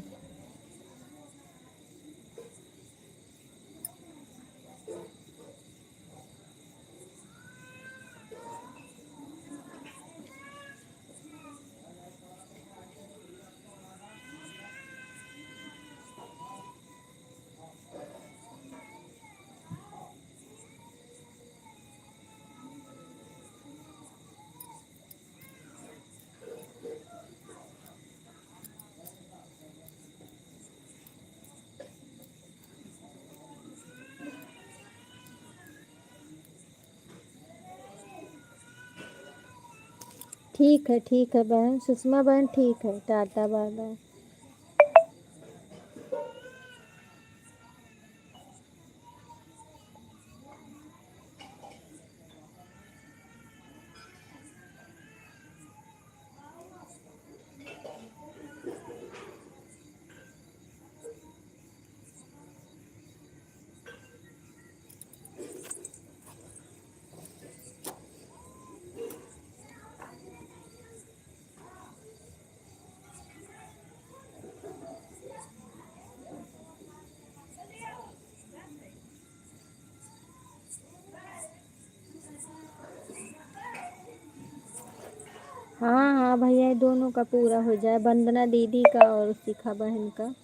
ठीक है बहन। सुषमा बहन ठीक है। Tata bye bye. हाँ हाँ भैया दोनों का पूरा हो जाए, वंदना दीदी का और शिखा बहन का।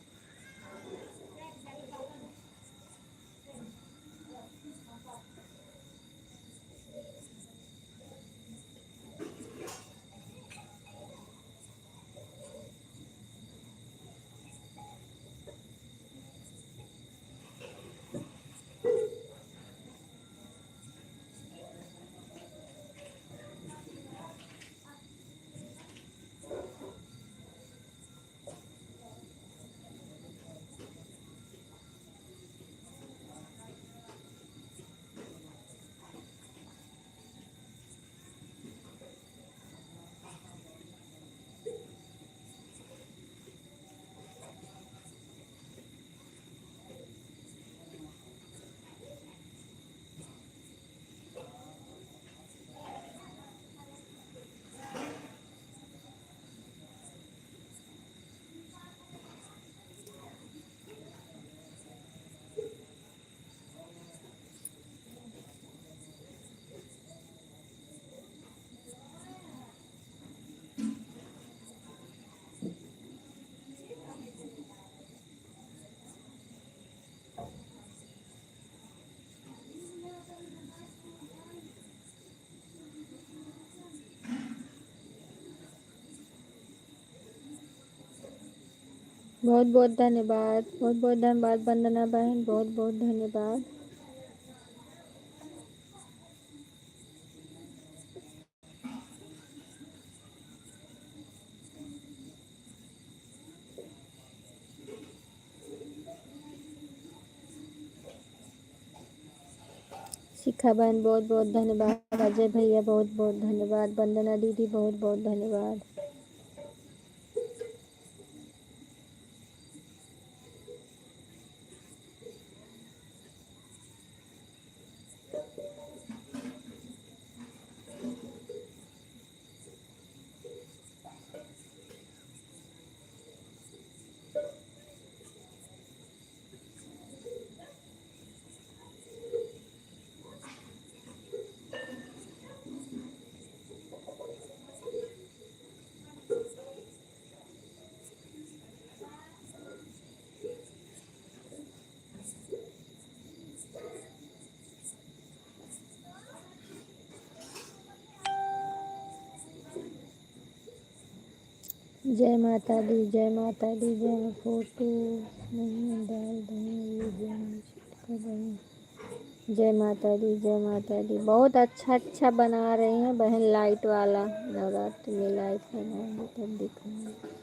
बहुत बहुत धन्यवाद, बहुत बहुत धन्यवाद वंदना बहन, बहुत बहुत धन्यवाद। शिखा बहन बहुत बहुत धन्यवाद, अजय भैया बहुत बहुत धन्यवाद, वंदना दीदी बहुत बहुत धन्यवाद। जय माता दी, जय माता दी, जय। फोटो नहीं डाल देंगे, जय माता दी, जय माता दी। बहुत अच्छा अच्छा बना रहे हैं बहन, लाइट वाला नवरात्र में लाइट लगाएंगे तब दिखाएंगे।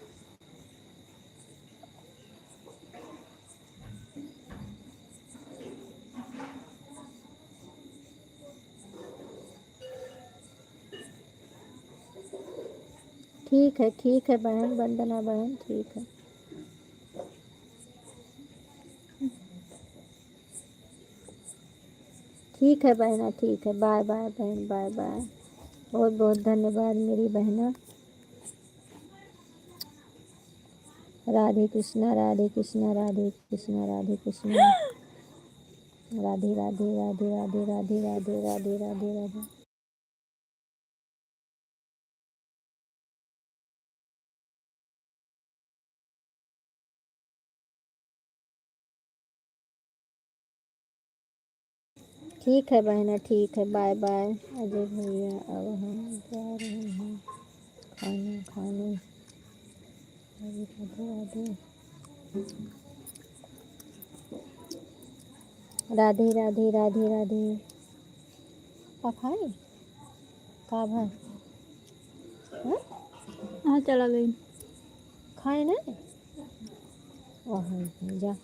ठीक है बहन, वंदना बहन, ठीक है। ठीक है बहना, ठीक है। बाय बाय बहन, बाय बाय। बहुत बहुत धन्यवाद मेरी बहना। राधे कृष्णा, राधे कृष्णा, राधे कृष्णा, राधे कृष्णा। राधे राधे राधे राधे राधे राधे राधे राधे राधे। ठीक है बहना, ठीक है। बाय बाय अजय भैया। अब हम जा रहे हैं खाना खाने। राधे राधे राधे राधे राधे राधे। खाए का भाई? हाँ चला गई, खाए ना। ओह जा।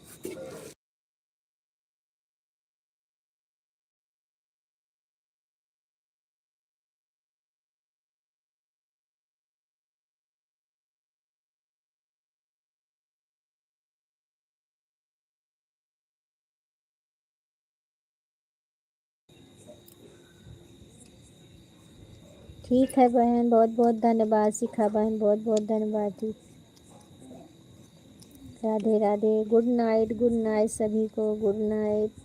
ठीक है बहन, बहुत बहुत धन्यवाद। शिखा बहन बहुत बहुत धन्यवाद। ठीक, Radhe Radhe. Good night, good night सभी को, गुड नाइट।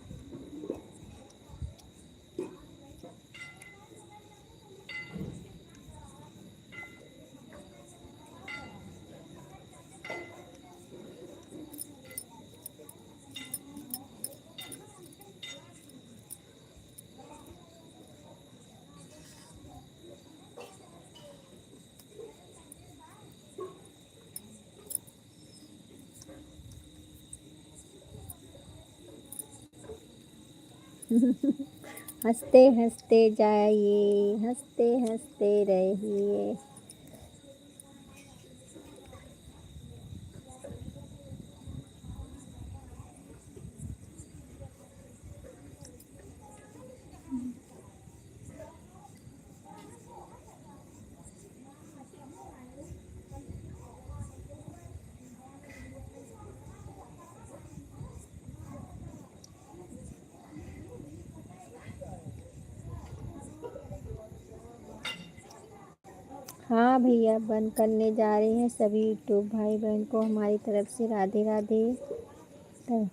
हंसते हंसते जाइए, हंसते हंसते रहिए। हाँ भैया, बंद करने जा रहे हैं। सभी यूट्यूब भाई बहन को हमारी तरफ से राधे राधे। तो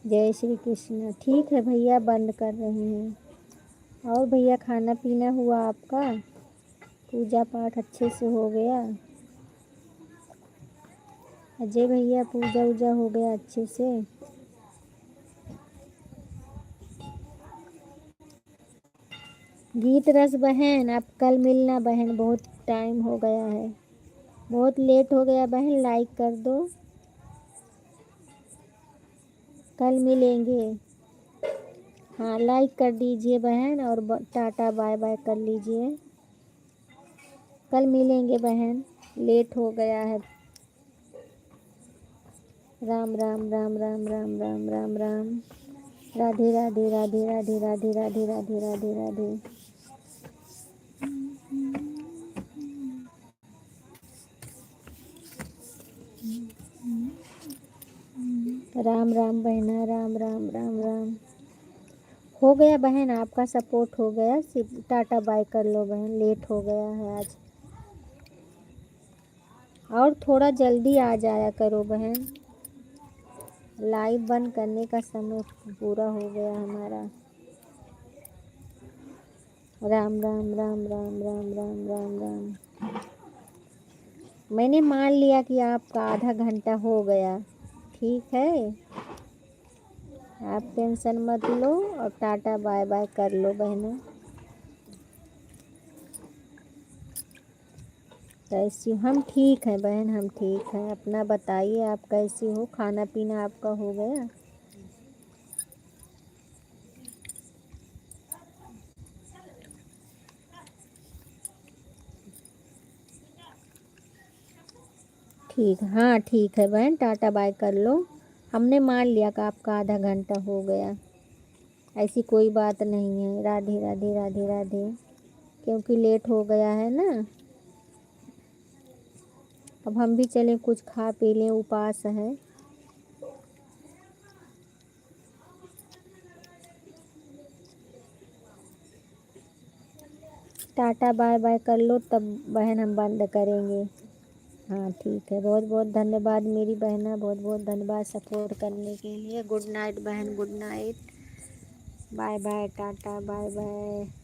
जय श्री कृष्ण। ठीक है भैया, बंद कर रहे हैं। और भैया खाना पीना हुआ आपका? पूजा पाठ अच्छे से हो गया? अजय भैया पूजा वूजा हो गया अच्छे से? गीत रस बहन, अब कल मिलना बहन, बहुत टाइम हो गया है। बहुत लेट हो गया बहन, लाइक कर दो। कल मिलेंगे। हाँ, लाइक कर दीजिए बहन और टाटा बाय बाय कर लीजिए। कल मिलेंगे बहन, लेट हो गया है। राम राम राम राम राम राम राम राम। राधे राधे राधे राधे राधे राधे राधे राधे राधे। राम राम बहना, राम राम राम राम। हो गया बहन, आपका सपोर्ट हो गया। सिर्फ टाटा बाय कर लो बहन, लेट हो गया है आज। और थोड़ा जल्दी आ जाया करो बहन, लाइव बंद करने का समय पूरा हो गया हमारा। राम राम राम राम राम राम राम राम। मैंने मान लिया कि आपका आधा घंटा हो गया, ठीक है। आप टेंशन मत लो और टाटा बाय बाय कर लो बहनों। कैसी हो? हम ठीक हैं बहन, हम ठीक हैं। अपना बताइए, आप कैसी हो? खाना पीना आपका हो गया? ठीक, हाँ ठीक है बहन, टाटा बाय कर लो। हमने मान लिया कि आपका आधा घंटा हो गया, ऐसी कोई बात नहीं है। राधे राधे राधे राधे। क्योंकि लेट हो गया है ना, अब हम भी चलें कुछ खा पी लें, उपवास है। टाटा बाय बाय कर लो तब बहन हम बंद करेंगे। हाँ ठीक है, बहुत बहुत धन्यवाद मेरी बहना, बहुत बहुत धन्यवाद सपोर्ट करने के लिए। गुड नाइट बहन, good night. Bye bye, tata bye bye.